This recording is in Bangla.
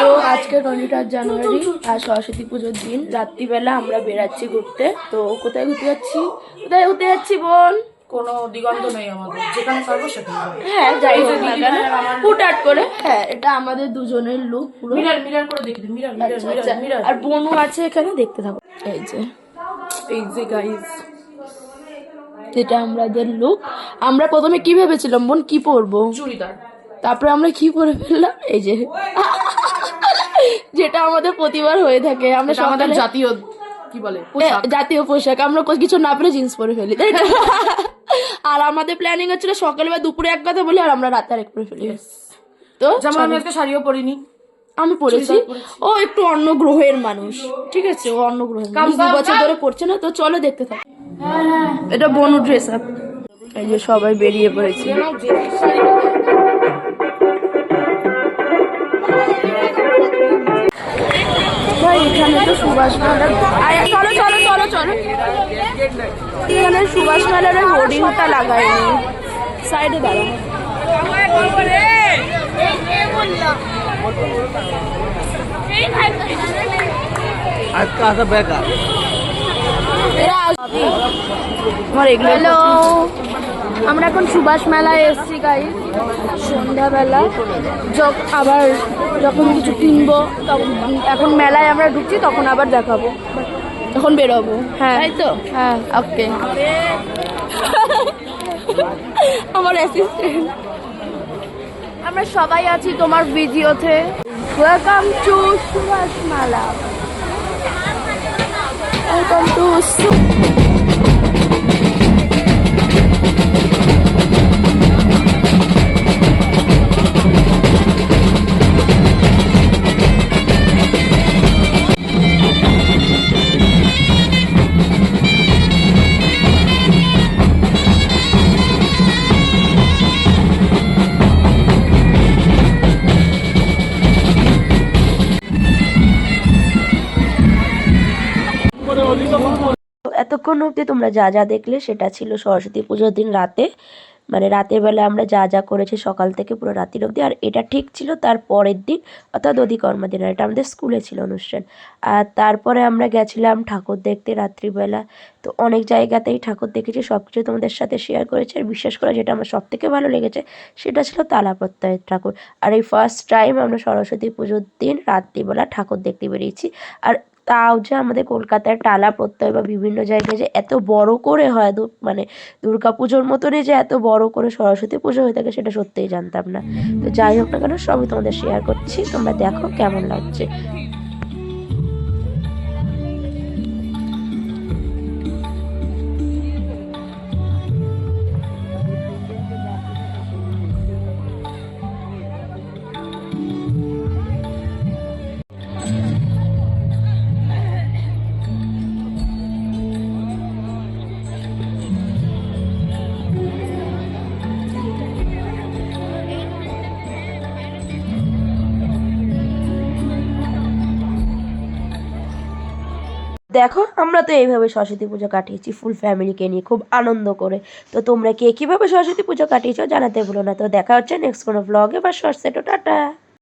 তো আজকে 23 জানুয়ারি আর সরস্বতী পুজোর দিন রাত্রিবেলা আমরা বেরাচ্ছি ঘুরতে। তো কোথায় ঘুরতে যাচ্ছি, বোন? কোনো দিগন্ত নেই আমাদের, যেখানে পারবো সেখানে। হ্যাঁ, যাই হোক না কেন হুটহাট করে। হ্যাঁ, এটা আমাদের দুজনের লুক পুরো। মিরার করে দেখি, মিরার। আর বোনও আছে এখানে, দেখতে থাকো। এই যে গাইস, এটা আমাদের লুক। আমরা প্রথমে কি ভেবেছিলাম বোন, কি পরবো? চুড়িদার। তারপরে আমরা কি করে ফেললাম, এই যে যেটা আমাদের প্রতিবার হয়ে থাকে। আমরা আমাদের জাতীয় কি বলে জাতীয় পোশাক। আমরা কিছু না পেলে জিন্স পরে ফেলি, তাই না? আর আমাদের প্ল্যানিং হচ্ছিল সকালে বা দুপুরে এক কথা বলি, আর আমরা রাতে আরেক করে ফেলি। তো যেমন আমি আজকে শাড়িও পরিনি, আমি পড়েছি। ও একটু অন্য গ্রহের মানুষ, ঠিক আছে? ও অন্য গ্রহের মানুষ, 2 বছর ধরে পড়ছে না। তো চলো দেখতে থাকো। এটা বনু ড্রেস আপ। এই যে সবাই বেরিয়ে পড়েছে। এখানে তো সুভাষ মেলার, চলো এখানে সুভাষ মেলার হোর্ডিংটা লাগায়নি, সাইডে দাঁড়া। হ্যালো, আমরা এখন সুভাষ মেলায় এসেছি গাইস, সন্ধ্যাবেলা। আবার যখন কিছু কিনবো তখন, এখন মেলায় আমরা ঢুকছি, তখন আবার দেখাবো, তখন বেরোবো। হ্যাঁ, তাই তো? হ্যাঁ, ওকে। আমার অ্যাসিস্ট্যান্ট, আমরা সবাই আছি তোমার ভিডিওতে। ওয়েলকাম টু সুভাষ মেলা, ওয়েলকাম টু। এতক্ষণ অবধি তোমরা যা যা দেখলে সেটা ছিল সরস্বতী পুজোর দিন রাতে, মানে রাতের বেলা আমরা যা যা করেছি সকাল থেকে পুরো রাত্রির অবধি। আর এটা ঠিক ছিল তার পরের দিন, অর্থাৎ দধিকর্মা দিন। আর এটা আমাদের স্কুলে ছিল অনুষ্ঠান। আর তারপরে আমরা গেছিলাম ঠাকুর দেখতে রাত্রিবেলা। তো অনেক জায়গাতেই ঠাকুর দেখেছি, সব কিছু তোমাদের সাথে শেয়ার করেছি। আর বিশেষ করে যেটা আমার সব থেকে ভালো লেগেছে সেটা ছিল তালা প্রত্যয়ের ঠাকুর। আর এই ফার্স্ট টাইম আমরা সরস্বতী পুজোর দিন রাত্রিবেলা ঠাকুর দেখতে বেরিয়েছি। আর তাও যে আমাদের কলকাতায় টালা প্রত্যয় বা বিভিন্ন জায়গায় যে এত বড় করে হয়, মানে দুর্গা পুজোর মতনই যে এত বড় করে সরস্বতী পুজো হয়ে থাকে, সেটা সত্যিই জানতাম না। তো যাই হোক না কেন, সবই তোমাদের শেয়ার করছি, তোমরা দেখো কেমন লাগছে। দেখো, আমরা তো এইভাবে সরস্বতী পুজো কাটিয়েছি ফুল ফ্যামিলিকে নিয়ে, খুব আনন্দ করে। তো তোমরা কে কীভাবে সরস্বতী পুজো কাটিয়েছো জানাতে ভুলো না। তো দেখা হচ্ছে নেক্সট কোনো ব্লগে বা শর্টসে। টাটা।